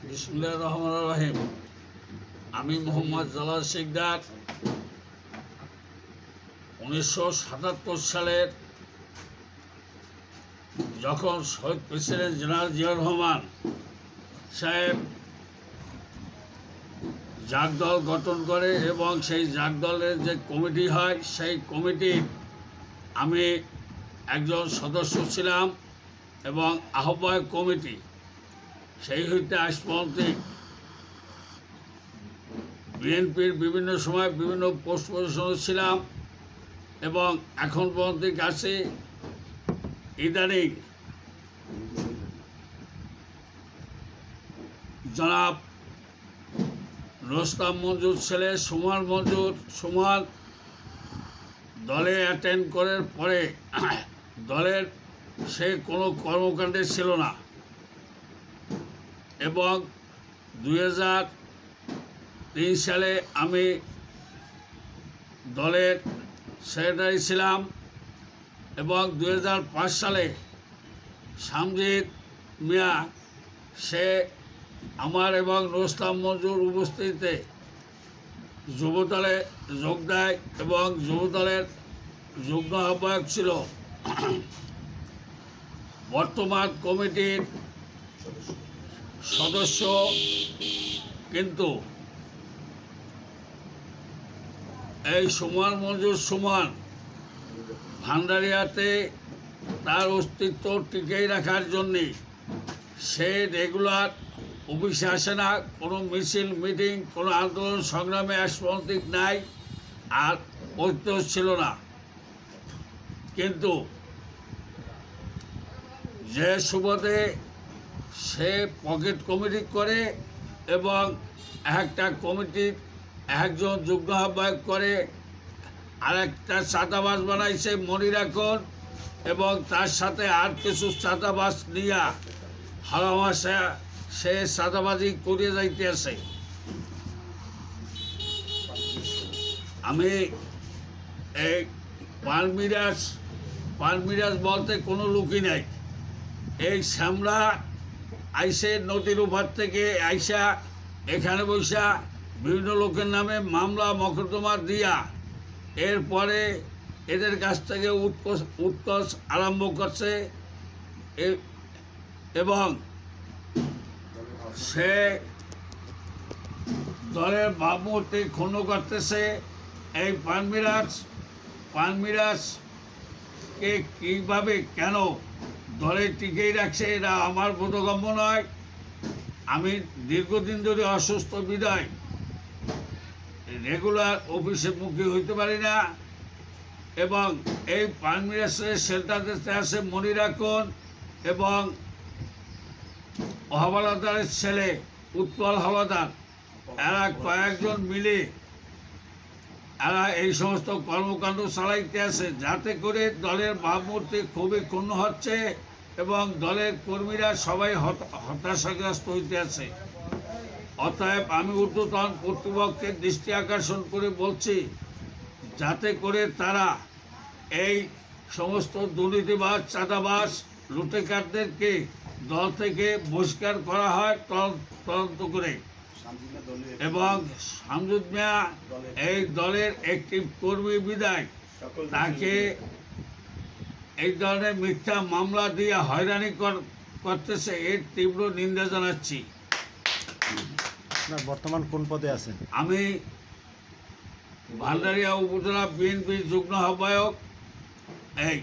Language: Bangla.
বিসমিল্লাহির রহমানির রহিম। আমি মোহাম্মদ জালাল শিকদার 1977 সালের যখন শহীদ প্রেসিডেন্ট জেনারেল জিয়াউর রহমান সাহেব জাগদল গঠন করে এবং সেই জাগদলের যে কমিটি হয় সেই কমিটির আমি একজন সদস্য ছিলাম এবং আহ্বায়ক কমিটি সেই হইতে আজ পর্যন্ত বিএনপির বিভিন্ন সময় বিভিন্ন পোস্ট পজিশনে ছিলাম এবং এখন পর্যন্ত আছি। ইদানিং জনাব রোস্তাম মঞ্জুর ছেলে সুমন দলে অ্যাটেন্ড করার পরে দলের সে কোনো কর্মকাণ্ডে ছিল না এবং 2003 সালে আমি দলের সেক্রেটারি ছিলাম এবং 2005 সালে সামজিদ মিয়া সে আমার এবং রোস্তাম মঞ্জুর উপস্থিতিতে যুবদলে যোগ দেয় এবং যুবদলের যুগ্ম আহ্বায়ক ছিল। বর্তমান কমিটির সদস্য কিন্তু এই সুমন ভান্ডারিয়াতে তার অস্তিত্ব টিকিয়ে রাখার জন্যে সে রেগুলার অফিসে আসে না, কোনো মিছিল মিটিং কোনো আন্দোলন সংগ্রামে আস্পন্দিক নাই আর ঐক্য ছিল না। কিন্তু যে সুবাদে সে পকেট কমিটি করে এবং একটা কমিটির একজন যুগ্ম আহ্বায়ক করে, আরেকটা চাঁদাবাজ বানাইছে মনির এখন এবং তার সাথে আর কিছু চাঁদাবাজ নিয়া হারামাশা সে চাঁদাবাজি করে যাইতে আছে। আমি এই পালমিরাজ বলতে কোনো লোকই নাই। এই শ্যামলা আইসে নদীর ওপার থেকে আইসা এখানে বৈশা বিভিন্ন লোকের নামে মামলা মকদ্দমা দিয়া এরপরে এদের কাছ থেকে উৎকোচ আরম্ভ করছে এবং সে দলের ভাবমূর্তি ক্ষুণ্ণ করতেছে। এই পালমিরাজকে কীভাবে কেন দলে টিকেই রাখছে এটা আমার বোধগম্য নয়। আমি দীর্ঘদিন ধরে অসুস্থ বিদায় রেগুলার অফিসে মুখী হইতে পারি না এবং এই পালমিরাজের শেল্টারতে আছে মনির এখন এবং হাওলাদারের ছেলে উৎপল হাওলাদার, এরা কয়েকজন মিলে এরা এই সমস্ত কর্মকাণ্ড চালাইতে আছে যাতে করে দলের ভাবমূর্তি খুবই ক্ষুণ্ণ হচ্ছে এবং দলের কর্মীরা সবাই হতাশাগ্রস্ত হইতে আছে। অতএব আমি ঊর্ধ্বতন কর্তৃপক্ষের দৃষ্টি আকর্ষণ করে বলছি যাতে করে তারা এই সমস্ত দুর্নীতিবাজ চাঁদাবাজ লুটেকারদেরকে দল থেকে বহিষ্কার করা হয় তদন্ত করে এবং শামসুদ মিয়া এই দলের একটি কর্মী বিদায় তাকে এই ধরনের মিথ্যা মামলা দিয়ে হয়রানি করতেছে, এর তীব্র নিন্দা জানাচ্ছি। বর্তমান কোন পদে আছেন? আমি ভান্ডারিয়া উপজেলা বিএনপির যুগ্ম আহ্বায়ক। এই